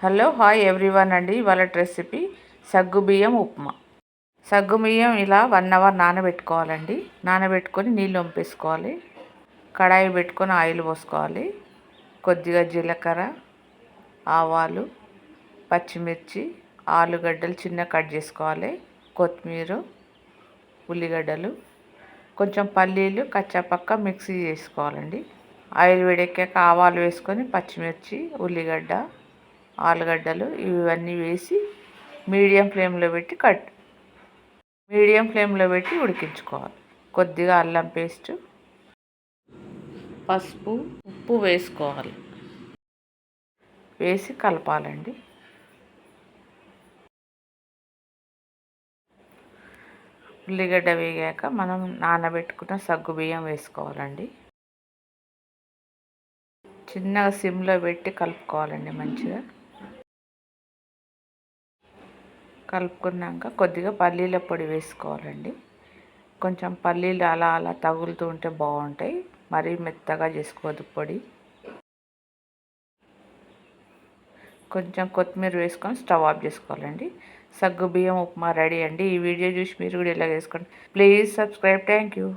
Hello hi everyone అండి. ఇవాళ recipe సగ్గుబియ్యం ఉప్మా. సగ్గుబియ్యం ఇలా 1 అవర్ నానబెట్టుకోవాలండి. నానబెట్టుకొని నీళ్ళు వంపేసుకోవాలి. కడాయి పెట్టుకొని ఆయిల్ పోసుకోవాలి. కొద్దిగా జీలకర్ర, ఆవాలు, పచ్చిమిర్చి, ఆలుగడ్డలు చిన్న కట్ చేసుకోవాలి, కొత్తిమీర, ఉల్లిగడ్డలు, కొంచెం పల్లీలు కచ్చాపక్క మిక్సీ చేసుకోవాలండి. ఆయిల్ వేడెక్కాక ఆవాలు వేసుకొని పచ్చిమిర్చి, ఉల్లిగడ్డ, ఆలుగడ్డలు ఇవన్నీ వేసి మీడియం ఫ్లేమ్లో పెట్టి ఉడికించుకోవాలి. కొద్దిగా అల్లం పేస్ట్, పసుపు, ఉప్పు వేసుకోవాలి. వేసి కలపాలండి. ఉల్లిగడ్డ వేగాక మనం నానబెట్టుకున్న సగ్గుబియ్యం వేసుకోవాలండి. చిన్నగా సిమ్లో పెట్టి కలుపుకోవాలండి. మంచిగా కలుపుకున్నాక కొద్దిగా పల్లీల పొడి వేసుకోవాలండి. కొంచెం పల్లీలు అలా అలా తగులుతూ ఉంటే బాగుంటాయి. మరీ మెత్తగా చేసుకోవద్దు పొడి. కొంచెం కొత్తిమీర వేసుకొని స్టవ్ ఆఫ్ చేసుకోవాలండి. సగ్గుబియ్యం ఉప్మా రెడీ అండి. ఈ వీడియో చూసి మీరు కూడా ఇలా చేసుకోండి. Please subscribe. Thank you.